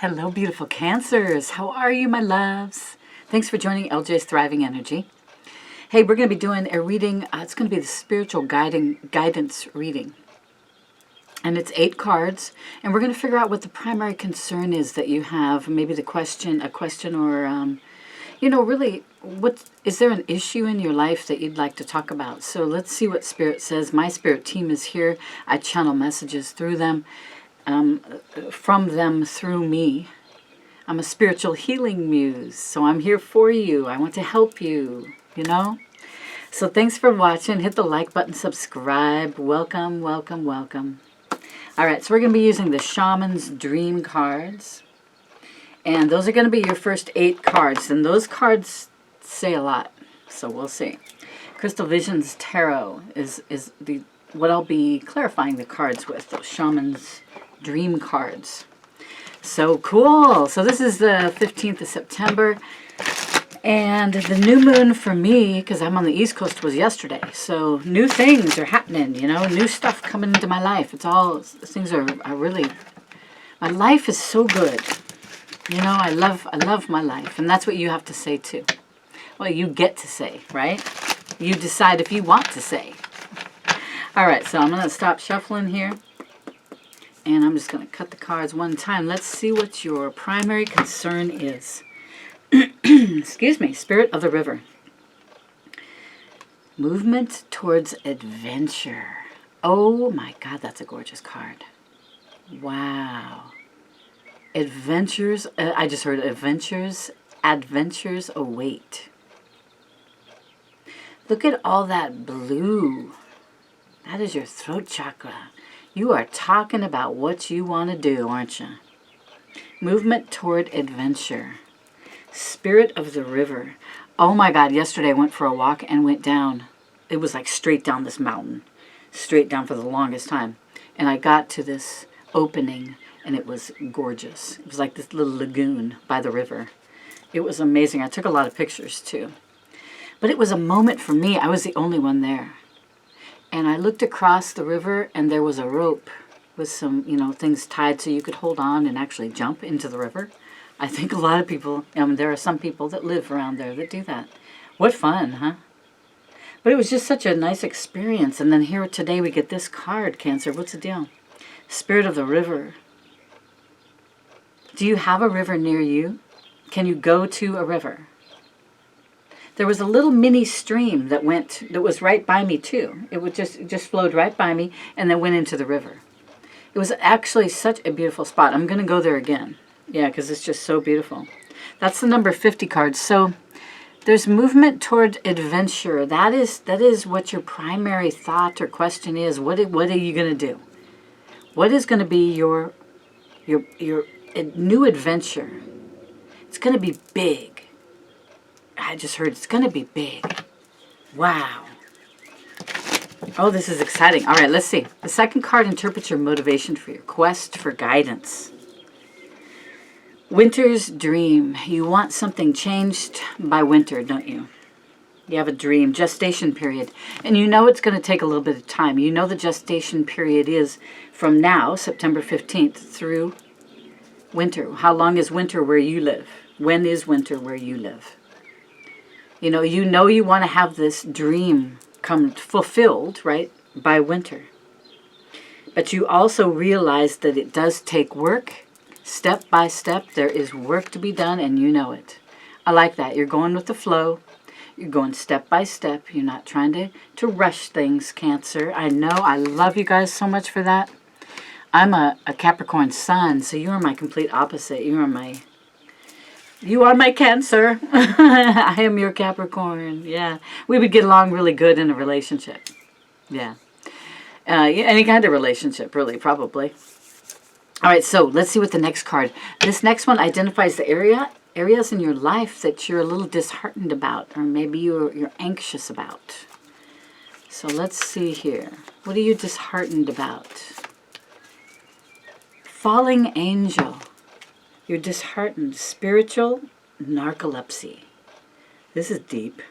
Hello, beautiful Cancers. How are you, my loves? Thanks for joining LJ's Thriving Energy. Hey, we're going to be doing a reading. It's going to be the spiritual guidance reading. And it's 8 cards. And we're going to figure out what the primary concern is that you have. Maybe a question or, really, is there an issue in your life that you'd like to talk about? So let's see what Spirit says. My Spirit team is here. I channel messages through them. From them through me. I'm a spiritual healing muse, so I'm here for you. I want to help you, So thanks for watching. Hit the like button, subscribe. Welcome, welcome, welcome. All right, so we're going to be using the Shaman's Dream cards. And those are going to be your first 8 cards. And those cards say a lot, so we'll see. Crystal Visions Tarot is what I'll be clarifying the cards with, those Shaman's Dream cards. So cool. So this is the 15th of September. And the new moon for me, because I'm on the East Coast, was yesterday. So new things are happening, new stuff coming into my life. Things are really, my life is so good. I love my life. And that's what you have to say too. Well, you get to say, right? You decide if you want to say. All right, so I'm going to stop shuffling here. And I'm just going to cut the cards one time. Let's see what your primary concern is. Excuse me. Spirit of the River. Movement towards adventure. Oh my God, that's a gorgeous card. Wow. Adventures. I just heard adventures. Adventures await. Look at all that blue. That is your throat chakra. You are talking about what you want to do, aren't you? Movement toward adventure. Spirit of the River. Oh my God, yesterday I went for a walk and went down. It was like straight down this mountain. Straight down for the longest time. And I got to this opening and it was gorgeous. It was like this little lagoon by the river. It was amazing. I took a lot of pictures too. But it was a moment for me. I was the only one there. And I looked across the river, and there was a rope with some, things tied so you could hold on and actually jump into the river. I think a lot of people, there are some people that live around there that do that. What fun, huh? But it was just such a nice experience. And then here today we get this card, Cancer. What's the deal? Spirit of the River. Do you have a river near you? Can you go to a river? There was a little mini stream that was right by me too. It just flowed right by me and then went into the river. It was actually such a beautiful spot. I'm going to go there again. Yeah, because it's just so beautiful. That's the number 50 card. So there's movement toward adventure. That is what your primary thought or question is. What are you going to do? What is going to be your new adventure? It's going to be big. I just heard it's going to be big. Wow. Oh, this is exciting. All right, let's see. The second card interprets your motivation for your quest for guidance. Winter's dream. You want something changed by winter, don't you? You have a dream, gestation period. And it's going to take a little bit of time. The gestation period is from now, September 15th, through winter. How long is winter where you live? When is winter where you live? You want to have this dream come fulfilled, right, by winter. But you also realize that it does take work. Step by step, there is work to be done, and you know it. I like that. You're going with the flow. You're going step by step. You're not trying to rush things, Cancer. I know. I love you guys so much for that. I'm a Capricorn sun, so you are my complete opposite. You are my Cancer. I am your Capricorn. Yeah. We would get along really good in a relationship. Yeah. Any kind of relationship, really, probably. All right, so let's see what the next card. This next one identifies the areas in your life that you're a little disheartened about, or maybe you're anxious about. So let's see here. What are you disheartened about? Falling angel. You're disheartened. Spiritual narcolepsy. This is deep.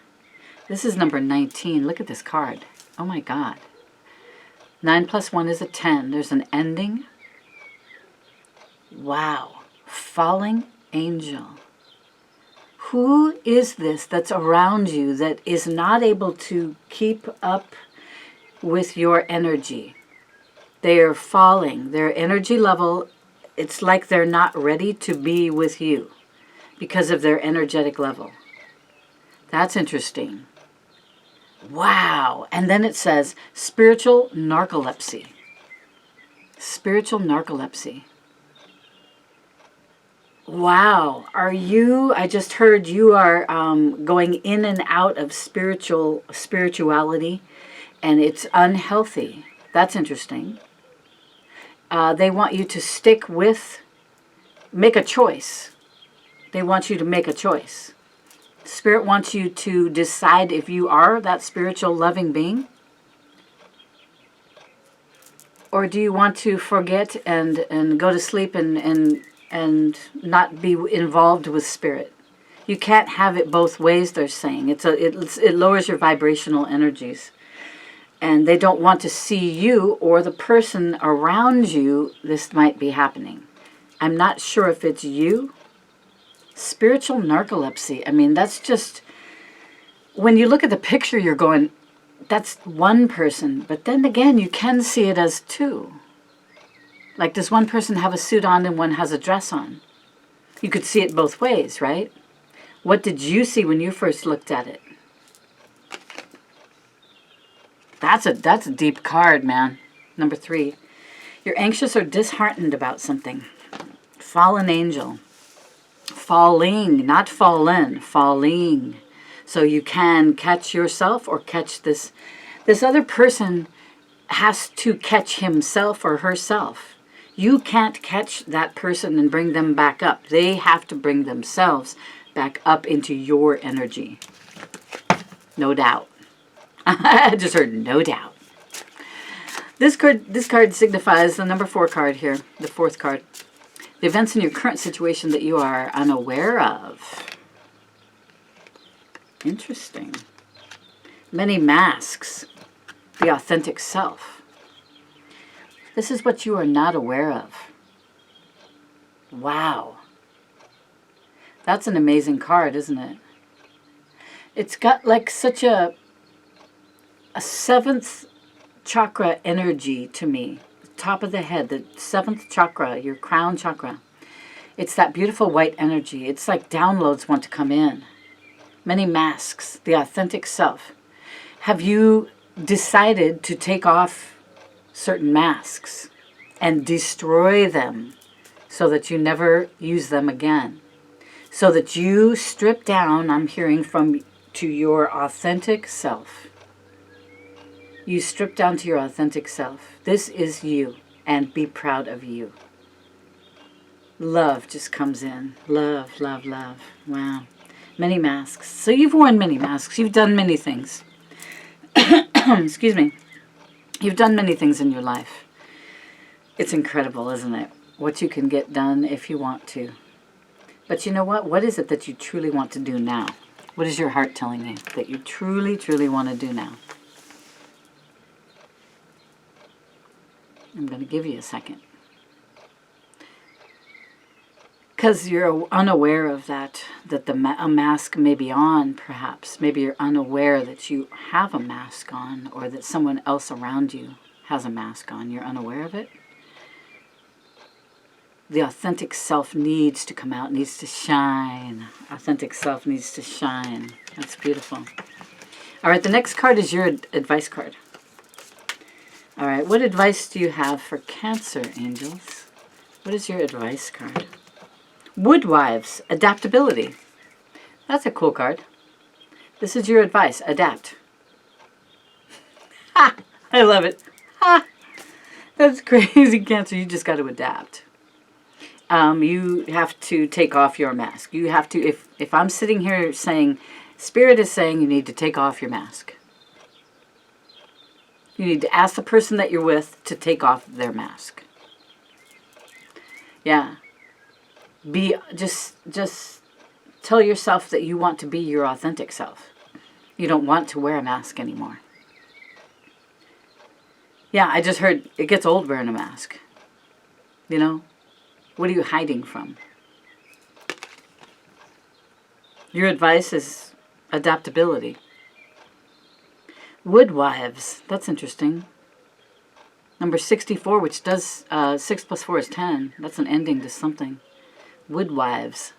This is number 19. Look at this card. Oh my God. 9 plus 1 is a 10. There's an ending. Wow. falling angel. Who is this that's around you that is not able to keep up with your energy? They are falling. Their energy level, it's like they're not ready to be with you because of their energetic level. That's interesting. Wow. And then it says spiritual narcolepsy. Spiritual narcolepsy. Wow. Are you, I just heard you are going in and out of spirituality, and it's unhealthy. That's interesting. They want you to stick with, make a choice. They want you to make a choice. Spirit wants you to decide if you are that spiritual loving being, or do you want to forget and go to sleep and not be involved with spirit? You can't have it both ways, they're saying. It lowers your vibrational energies. And they don't want to see you or the person around you. This might be happening. I'm not sure if it's you. Spiritual narcolepsy. I mean, that's just, when you look at the picture, you're going, that's one person. But then again, you can see it as two. Like, does one person have a suit on and one has a dress on? You could see it both ways, right? What did you see when you first looked at it? That's a deep card, man. Number 3. You're anxious or disheartened about something. Fallen angel. Falling, not fallen, falling. So you can catch yourself or catch this. This other person has to catch himself or herself. You can't catch that person and bring them back up. They have to bring themselves back up into your energy. No doubt. I just heard no doubt. This card signifies the number 4 card here, the 4th card. The events in your current situation that you are unaware of. Interesting. Many masks. The authentic self. This is what you are not aware of. Wow. That's an amazing card, isn't it? It's got like such a 7th chakra energy to me. Top of the head, the 7th chakra, your crown chakra. It's that beautiful white energy. It's like downloads want to come in. Many masks, the authentic self. Have you decided to take off certain masks and destroy them so that you never use them again? So that you strip down, I'm hearing from, to your authentic self. You strip down to your authentic self. This is you, and be proud of you. Love just comes in. Love, love, love. Wow. Many masks. So you've worn many masks. You've done many things. Excuse me. You've done many things in your life. It's incredible, isn't it? What you can get done if you want to. But you know what? What is it that you truly want to do now? What is your heart telling you that you truly, truly want to do now? I'm going to give you a second. Because you're unaware of that a mask may be on, perhaps. Maybe you're unaware that you have a mask on, or that someone else around you has a mask on. You're unaware of it. The authentic self needs to come out, needs to shine. Authentic self needs to shine. That's beautiful. All right, the next card is your advice card. All right, what advice do you have for Cancer, angels? What is your advice card? Woodwives, adaptability. That's a cool card. This is your advice, adapt. Ha! I love it. Ha! That's crazy, Cancer. You just got to adapt. You have to take off your mask. You have to, if I'm sitting here saying, Spirit is saying you need to take off your mask. You need to ask the person that you're with to take off their mask. Yeah. Just tell yourself that you want to be your authentic self. You don't want to wear a mask anymore. Yeah, I just heard it gets old wearing a mask. You know? What are you hiding from? Your advice is adaptability. Woodwives, that's interesting. Number 64, which does, 6 plus 4 is 10. That's an ending to something. Woodwives.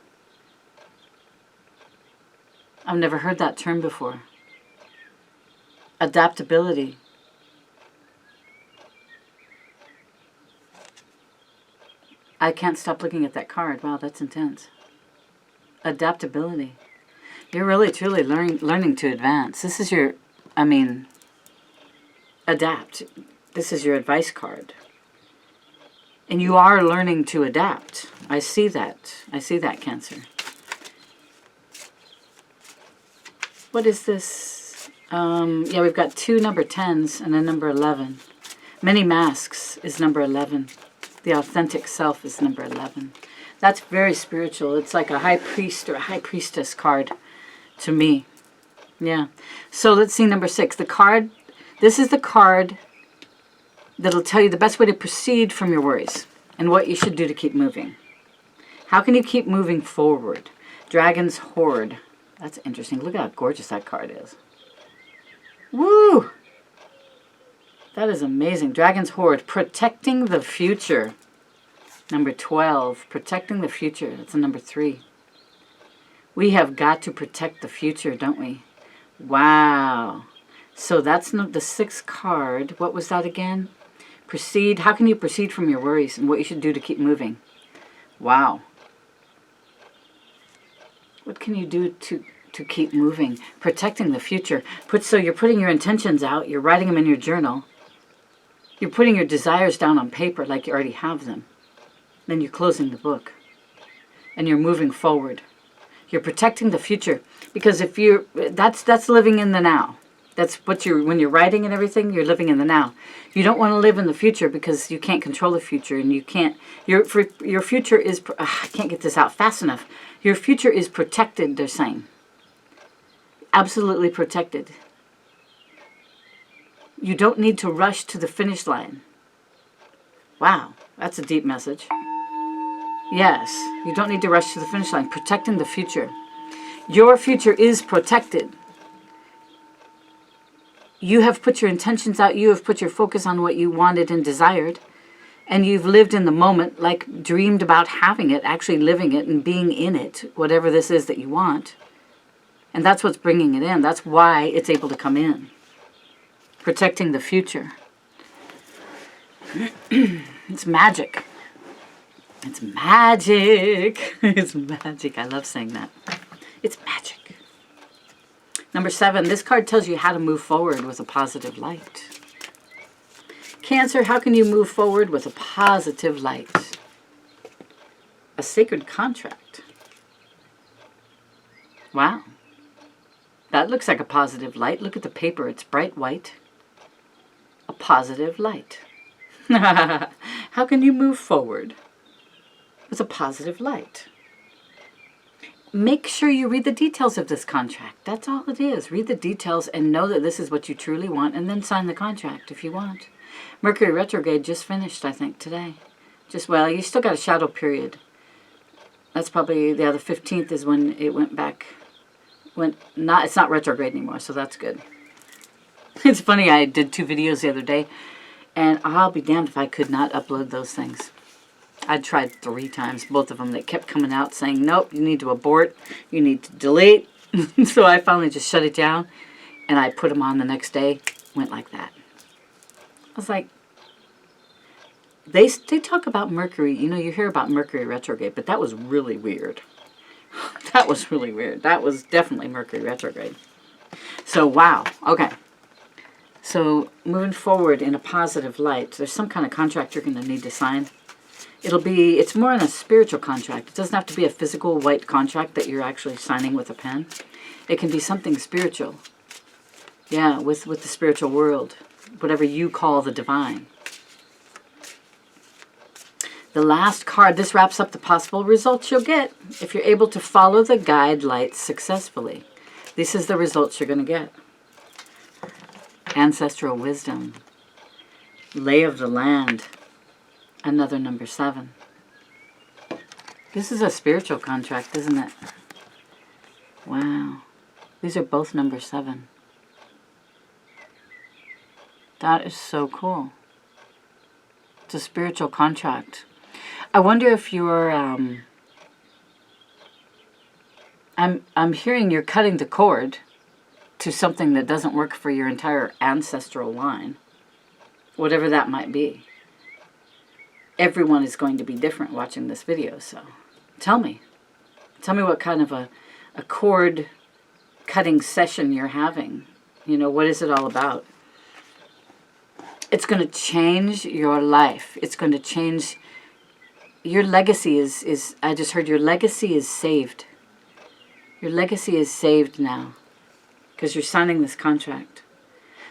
I've never heard that term before. Adaptability. I can't stop looking at that card. Wow, that's intense. Adaptability. You're really, truly learning to advance. This is your, adapt. This is your advice card. And you are learning to adapt. I see that. I see that, Cancer. What is this? Yeah, we've got 2 number 10s and a number 11. Many masks is number 11. The authentic self is number 11. That's very spiritual. It's like a high priest or a high priestess card to me. Yeah. So let's see number 6. The card, this is the card that'll tell you the best way to proceed from your worries and what you should do to keep moving. How can you keep moving forward? Dragon's Hoard. That's interesting. Look how gorgeous that card is. Woo! That is amazing. Dragon's Hoard. Protecting the future. Number 12. Protecting the future. That's a number 3. We have got to protect the future, don't we? Wow. So that's the 6th card. What was that again? Proceed. How can you proceed from your worries and what you should do to keep moving? Wow. What can you do to keep moving? Protecting the future. So you're putting your intentions out. You're writing them in your journal. You're putting your desires down on paper like you already have them. Then you're closing the book. And you're moving forward. You're protecting the future. Because if you're, that's living in the now. That's what when you're writing and everything, you're living in the now. You don't want to live in the future because you can't control the future and you can't, your future is, I can't get this out fast enough. Your future is protected, they're saying. Absolutely protected. You don't need to rush to the finish line. Wow, that's a deep message. Yes, you don't need to rush to the finish line. Protecting the future. Your future is protected. You have put your intentions out. You have put your focus on what you wanted and desired. And you've lived in the moment, like dreamed about having it, actually living it and being in it, whatever this is that you want. And that's what's bringing it in. That's why it's able to come in. Protecting the future. It's magic. It's magic. It's magic. I love saying that. It's magic. Number 7, this card tells you how to move forward with a positive light. Cancer, how can you move forward with a positive light? A sacred contract. Wow. That looks like a positive light. Look at the paper. It's bright white. A positive light. How can you move forward with a positive light? Make sure you read the details of this contract. That's all it is. Read the details and know that this is what you truly want, and then sign the contract if you want. Mercury retrograde just finished, I think, today. Well, you still got a shadow period. That's probably, the 15th is when it went back. It's not retrograde anymore, so that's good. It's funny, I did 2 videos the other day, and I'll be damned if I could not upload those things. I tried 3 times, both of them. They kept coming out saying, nope, you need to abort, you need to delete. So I finally just shut it down, and I put them on the next day. Went like that. I was like, they talk about Mercury. You know, you hear about Mercury retrograde, but that was really weird. That was really weird. That was definitely Mercury retrograde. So, wow. Okay. So, moving forward in a positive light, there's some kind of contract you're going to need to sign. It's more in a spiritual contract. It doesn't have to be a physical white contract that you're actually signing with a pen. It can be something spiritual. Yeah, with the spiritual world. Whatever you call the divine. The last card, this wraps up the possible results you'll get if you're able to follow the guide lights successfully. This is the results you're going to get. Ancestral Wisdom. Lay of the Land. Another number 7. This is a spiritual contract, isn't it? Wow. These are both number 7. That is so cool. It's a spiritual contract. I wonder if you're, I'm hearing you're cutting the cord to something that doesn't work for your entire ancestral line. Whatever that might be. Everyone is going to be different watching this video, so tell me. Tell me what kind of a cord cutting session you're having. You know, what is it all about? It's going to change your life. It's going to change your legacy is I just heard your legacy is saved. Your legacy is saved now because you're signing this contract.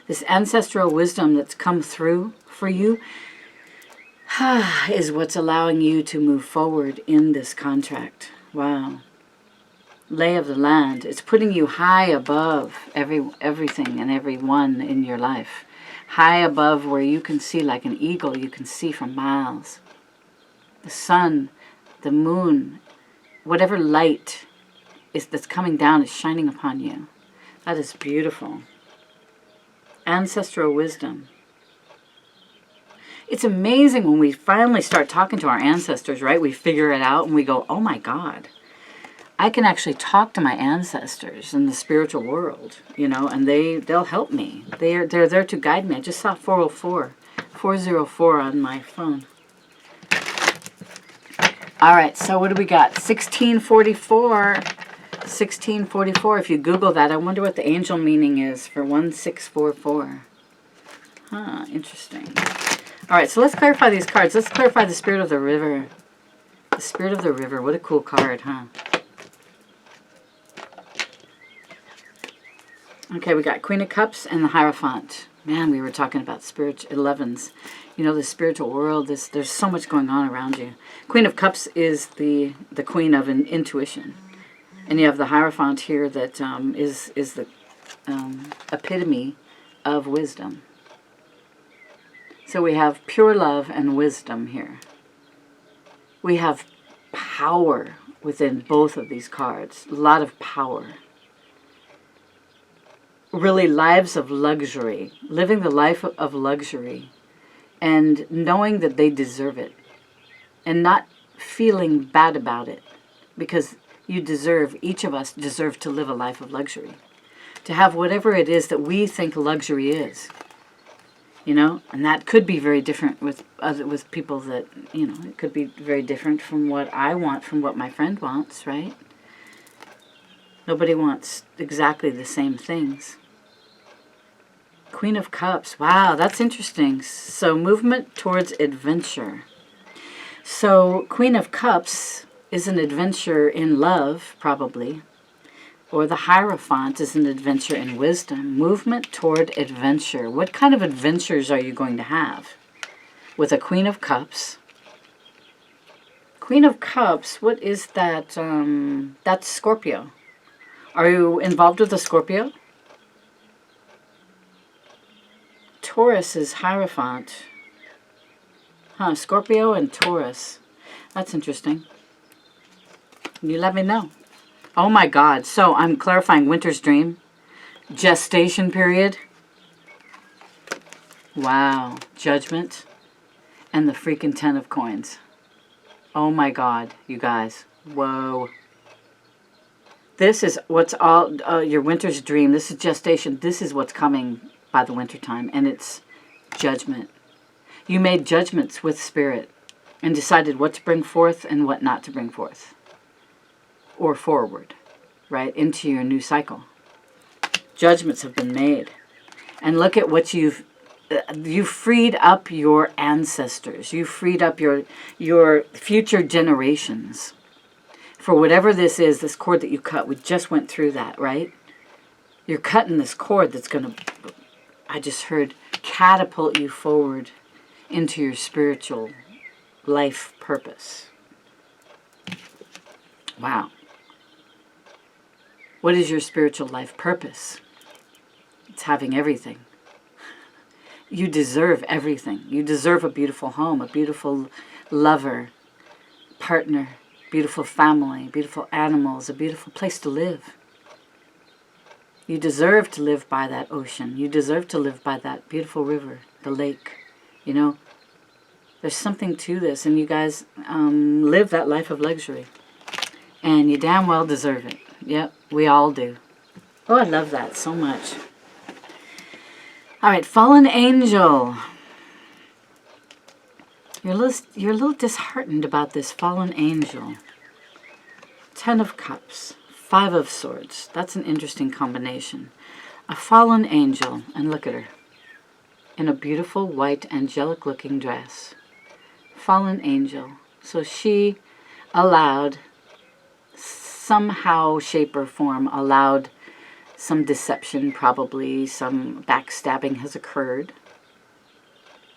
This ancestral wisdom that's come through for you is what's allowing you to move forward in this contract. Wow. Lay of the land. It's putting you high above everything and everyone in your life. High above where you can see like an eagle. You can see for miles. The sun, the moon, whatever light that's coming down is shining upon you. That is beautiful. Ancestral wisdom. It's amazing when we finally start talking to our ancestors, right? We figure it out and we go, oh my God. I can actually talk to my ancestors in the spiritual world, you know, and they'll help me. They're there to guide me. I just saw 404 on my phone. All right, so what do we got? 1644. 1644. If you Google that, I wonder what the angel meaning is for 1644. Huh, interesting. All right, so let's clarify these cards. Let's clarify the Spirit of the River. The Spirit of the River. What a cool card, huh? Okay, we got Queen of Cups and the Hierophant. Man, we were talking about spiritual 11s. You know, the spiritual world, there's so much going on around you. Queen of Cups is the queen of intuition. And you have the Hierophant here that is the epitome of wisdom. So we have pure love and wisdom here. We have power within both of these cards. A lot of power. Really lives of luxury. Living the life of luxury. And knowing that they deserve it. And not feeling bad about it. Because you deserve, each of us deserve to live a life of luxury. To have whatever it is that we think luxury is. You know, and that could be very different with people that, you know, it could be very different from what I want, from what my friend wants, right? Nobody wants exactly the same things. Queen of Cups. Wow, that's interesting. So movement towards adventure. So Queen of Cups is an adventure in love, probably. Or the Hierophant is an adventure in wisdom. Movement toward adventure. What kind of adventures are you going to have? With a Queen of Cups. Queen of Cups, what is that? That's Scorpio. Are you involved with a Scorpio? Taurus is Hierophant. Huh, Scorpio and Taurus. That's interesting. You let me know. Oh my God. So I'm clarifying Winter's Dream. Gestation period. Wow. Judgment. And the freaking 10 of coins. Oh my God, you guys. Whoa. This is what's all, your Winter's Dream. This is gestation. This is what's coming by the winter time. And it's judgment. You made judgments with Spirit. And decided what to bring forth and what not to bring forth. Or forward, right, into your new cycle. Judgments have been made. And look at what you've freed up your ancestors. You freed up your future generations. For whatever this is, this cord that you cut, we just went through that, right? You're cutting this cord that's going to, I just heard, catapult you forward into your spiritual life purpose. Wow. What is your spiritual life purpose? It's having everything. You deserve everything. You deserve a beautiful home, a beautiful lover, partner, beautiful family, beautiful animals, a beautiful place to live. You deserve to live by that ocean. You deserve to live by that beautiful river, the lake. You know, there's something to this, and you guys live that life of luxury. And you damn well deserve it. Yep, we all do. Oh, I love that so much. All right, fallen angel. You're a little disheartened about this fallen angel. 10 of Cups, 5 of Swords. That's an interesting combination. A fallen angel, and look at her, in a beautiful white angelic looking dress. Fallen angel. So she allowed, somehow, shape or form, allowed some deception, probably some backstabbing has occurred.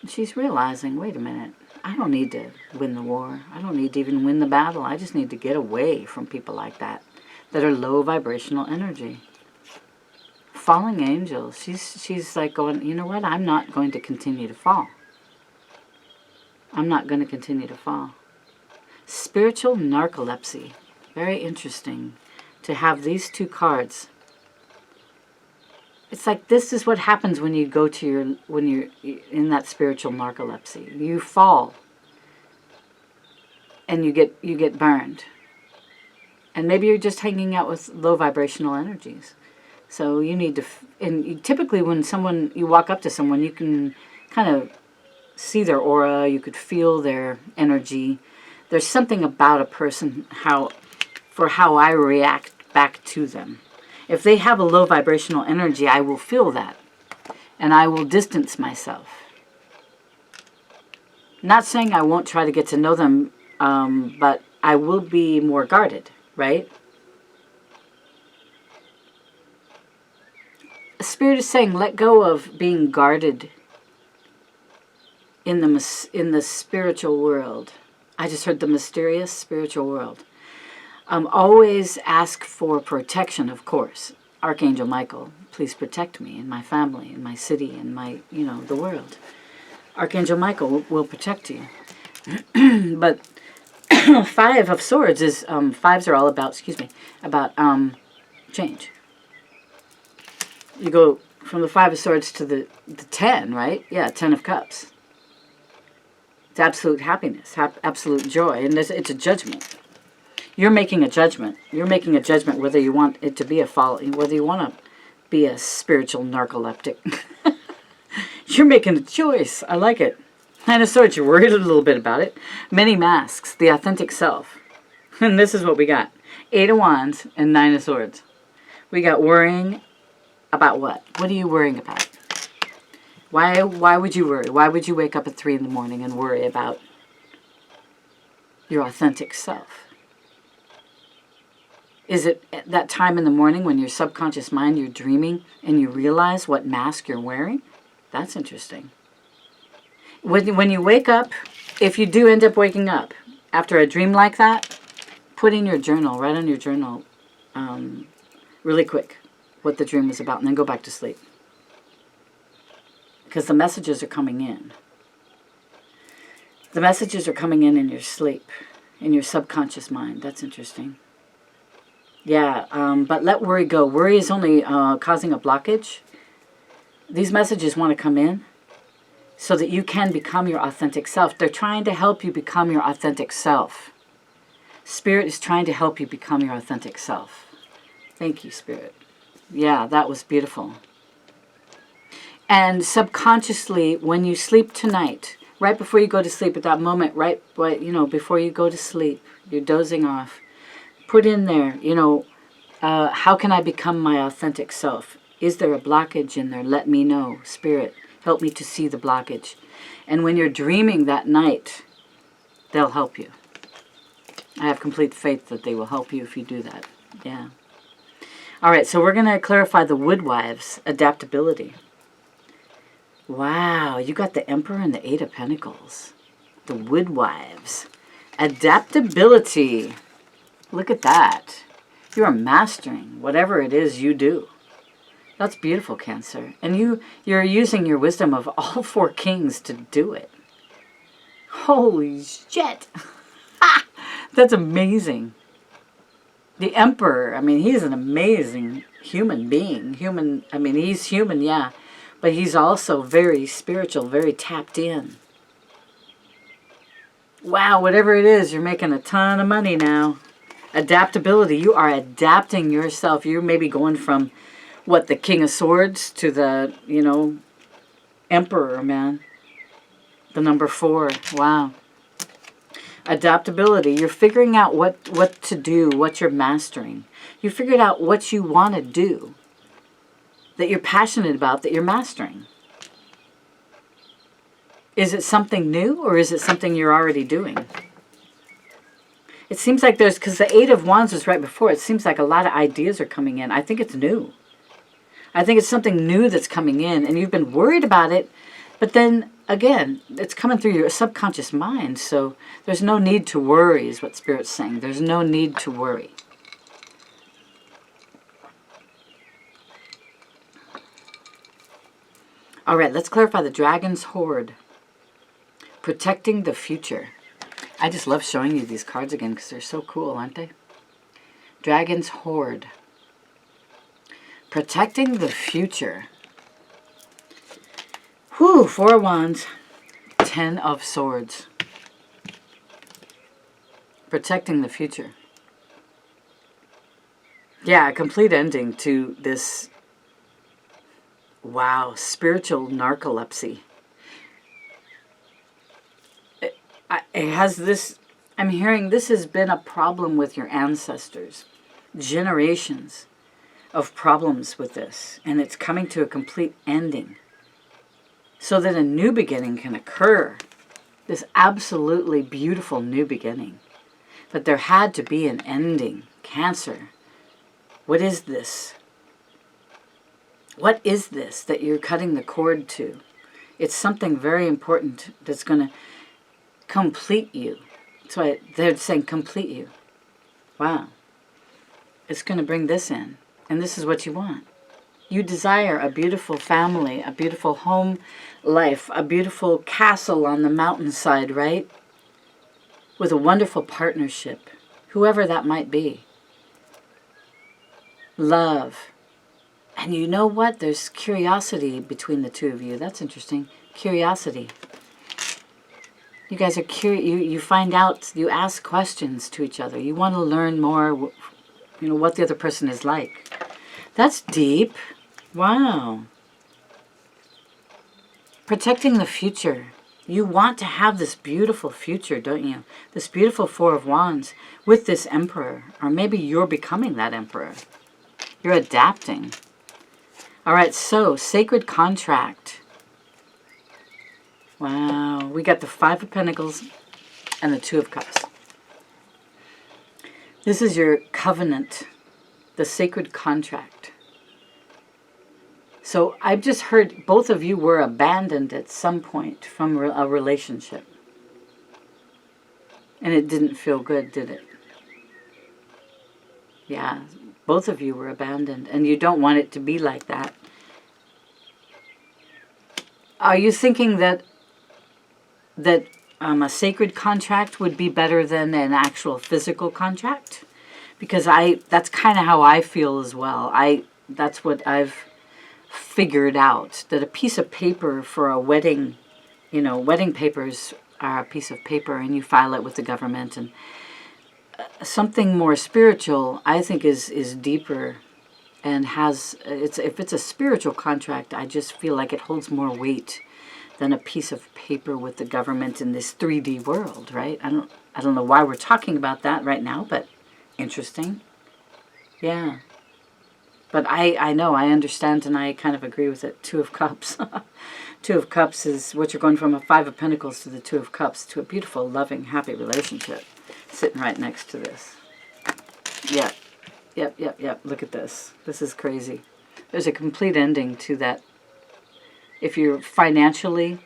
She's realizing, wait a minute, I don't need to win the war. I don't need to even win the battle. I just need to get away from people like that are low vibrational energy. Falling angels. She's like going, you know what? I'm not going to continue to fall. I'm not going to continue to fall. Spiritual narcolepsy. Very interesting to have these 2 cards. It's like this is what happens when you go to when you're in that spiritual narcolepsy. You fall and you get burned. And maybe you're just hanging out with low vibrational energies. So you need to, typically when you walk up to someone, you can kind of see their aura, you could feel their energy. There's something about a person, how I react back to them. If they have a low vibrational energy, I will feel that. And I will distance myself. Not saying I won't try to get to know them, but I will be more guarded, right? Spirit is saying, let go of being guarded in the spiritual world. I just heard the mysterious spiritual world. Always ask for protection, of course. Archangel Michael, please protect me and my family and my city and my, the world. Archangel Michael will protect you. But 5 of Swords is, 5s are all about, change. You go from the 5 of Swords to the 10, right? Yeah, 10 of Cups. It's absolute happiness, absolute joy, and it's a judgment. You're making a judgment. You're making a judgment whether you want it to be whether you want to be a spiritual narcoleptic. You're making a choice. I like it. 9 of Swords, you're worried a little bit about it. Many masks, the authentic self. And this is what we got. 8 of Wands and 9 of Swords. We got worrying about what? What are you worrying about? Why would you worry? Why would you wake up at 3 in the morning and worry about your authentic self? Is it at that time in the morning when your subconscious mind, you're dreaming and you realize what mask you're wearing? That's interesting. When you wake up, if you do end up waking up after a dream like that, put in your journal, write on your journal really quick what the dream was about, and then go back to sleep. Because the messages are coming in. The messages are coming in your sleep, in your subconscious mind. That's interesting. Yeah, but let worry go. Worry is only causing a blockage. These messages want to come in so that you can become your authentic self. They're trying to help you become your authentic self. Spirit is trying to help you become your authentic self. Thank you, Spirit. Yeah, that was beautiful. And subconsciously, when you sleep tonight, right before you go to sleep, at that moment, right before you go to sleep, you're dozing off, put in there, how can I become my authentic self? Is there a blockage in there? Let me know. Spirit, help me to see the blockage. And when you're dreaming that night, they'll help you. I have complete faith that they will help you if you do that. Yeah. All right, so we're going to clarify the Woodwives' adaptability. Wow, you got the Emperor and the 8 of Pentacles. The Woodwives. Adaptability. Look at that. You are mastering whatever it is you do. That's beautiful, Cancer. And you're using your wisdom of all 4 kings to do it. Holy shit. That's amazing. The Emperor, I mean, he's an amazing human being. He's human, yeah. But he's also very spiritual, very tapped in. Wow, whatever it is, you're making a ton of money now. Adaptability, you are adapting yourself. You're maybe going from, what, the King of Swords to the, Emperor, man. The number 4, wow. Adaptability, you're figuring out what to do, what you're mastering. You figured out what you want to do, that you're passionate about, that you're mastering. Is it something new, or is it something you're already doing? It seems like there's, because the 8 of Wands was right before, it seems like a lot of ideas are coming in. I think it's new. I think it's something new that's coming in, and you've been worried about it, but then, again, it's coming through your subconscious mind, so there's no need to worry, is what Spirit's saying. There's no need to worry. All right, let's clarify the Dragon's Hoard. Protecting the future. I just love showing you these cards again because they're so cool, aren't they? Dragon's Hoard. Protecting the future. Whew, 4 of Wands. 10 of Swords. Protecting the future. Yeah, a complete ending to this, wow, spiritual narcolepsy. It has this, I'm hearing this has been a problem with your ancestors. Generations of problems with this. And it's coming to a complete ending. So that a new beginning can occur. This absolutely beautiful new beginning. But there had to be an ending. Cancer. What is this? What is this that you're cutting the cord to? It's something very important that's going to complete you. That's why they're saying complete you. Wow. It's going to bring this in. And this is what you want. You desire a beautiful family, a beautiful home life, a beautiful castle on the mountainside, right? With a wonderful partnership, whoever that might be. Love. And you know what? There's curiosity between the two of you. That's interesting. Curiosity. You guys are curious. You find out, you ask questions to each other. You want to learn more, what the other person is like. That's deep. Wow. Protecting the future. You want to have this beautiful future, don't you? This beautiful 4 of Wands with this Emperor. Or maybe you're becoming that Emperor. You're adapting. All right, so sacred contract. Wow. We got the 5 of Pentacles and the 2 of Cups. This is your covenant. The sacred contract. So I've just heard both of you were abandoned at some point from a relationship. And it didn't feel good, did it? Yeah, both of you were abandoned. And you don't want it to be like that. Are you thinking that a sacred contract would be better than an actual physical contract? Because that's kind of how I feel as well. That's what I've figured out, that a piece of paper for a wedding, wedding papers are a piece of paper and you file it with the government, and something more spiritual I think is deeper and if it's a spiritual contract, I just feel like it holds more weight than a piece of paper with the government in this 3D world, right? I don't know why we're talking about that right now, but interesting. Yeah. But I know, I understand, and I kind of agree with it. 2 of Cups. 2 of Cups is what you're going from a 5 of Pentacles to the 2 of Cups to a beautiful, loving, happy relationship sitting right next to this. Yeah. Yep. Look at this. This is crazy. There's a complete ending to that. If you're financially,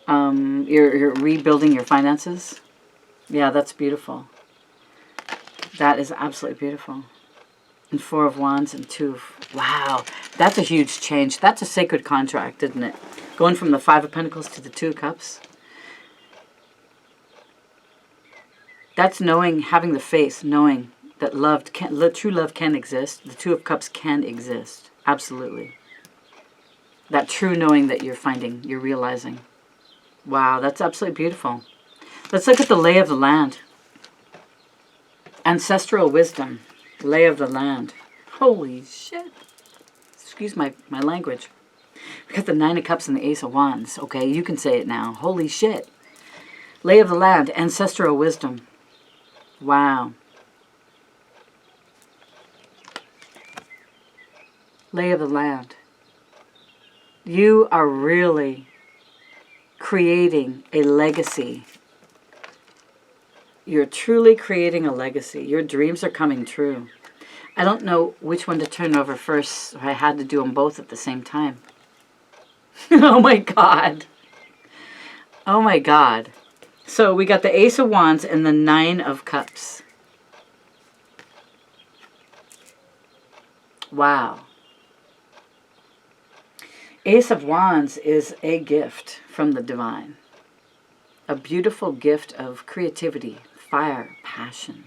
you're rebuilding your finances. Yeah, that's beautiful. That is absolutely beautiful. And 4 of Wands and 2 of... Wow, that's a huge change. That's a sacred contract, isn't it? Going from the 5 of Pentacles to the 2 of Cups. That's knowing, having the faith, knowing that true love can exist. The Two of Cups can exist. Absolutely. That true knowing that you're realizing. Wow, that's absolutely beautiful. Let's look at the lay of the land. Ancestral Wisdom. Lay of the land. Holy shit. Excuse my language. We got the Nine of Cups and the Ace of Wands. Okay, you can say it now. Holy shit. Lay of the land. Ancestral Wisdom. Wow. Lay of the land. You are really creating a legacy. You're truly creating a legacy. Your dreams are coming true. I don't know which one to turn over first. I had to do them both at the same time. Oh my God. Oh my God. So we got the Ace of Wands and the Nine of Cups. Wow. Ace of Wands is a gift from the divine. A beautiful gift of creativity, fire, passion.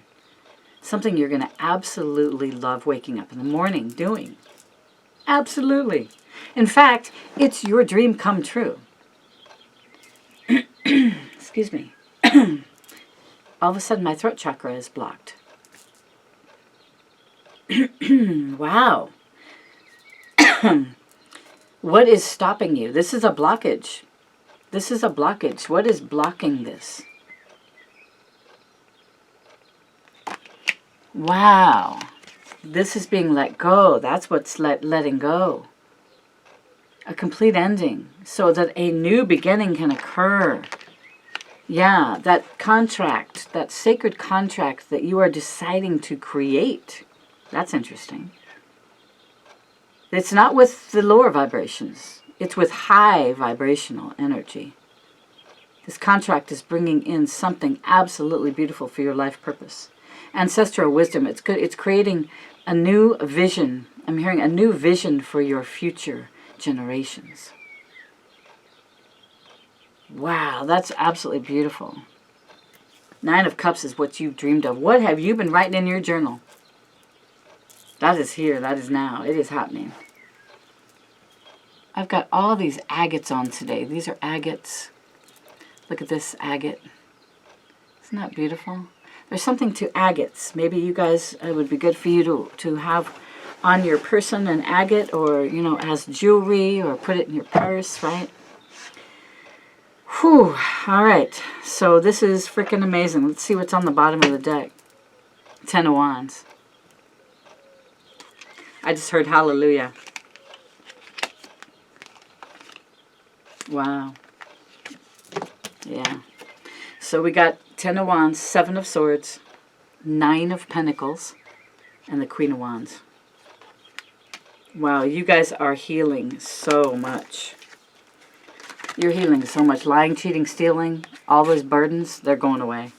Something you're going to absolutely love waking up in the morning doing. Absolutely. In fact, it's your dream come true. Excuse me. All of a sudden my throat chakra is blocked. Wow. What is stopping you? This is a blockage. This is a blockage. What is blocking this? Wow. This is being let go. That's what's letting go. A complete ending so that a new beginning can occur. Yeah, that contract, that sacred contract that you are deciding to create. That's interesting. It's not with the lower vibrations. It's with high vibrational energy. This contract is bringing in something absolutely beautiful for your life purpose. Ancestral Wisdom, it's good. It's creating a new vision. I'm hearing a new vision for your future generations. Wow, that's absolutely beautiful. Nine of Cups is what you've dreamed of. What have you been writing in your journal? That is here. That is now. It is happening. I've got all these agates on today. These are agates. Look at this agate. Isn't that beautiful? There's something to agates. Maybe you guys, it would be good for you to have on your person an agate, or, you know, as jewelry, or put it in your purse, right? Whew. All right. So this is freaking amazing. Let's see what's on the bottom of the deck. Ten of Wands. I just heard hallelujah. Wow. Yeah. So we got Ten of Wands, Seven of Swords, Nine of Pentacles, and the Queen of Wands. Wow, you guys are healing so much. You're healing so much. Lying, cheating, stealing, all those burdens, they're going away.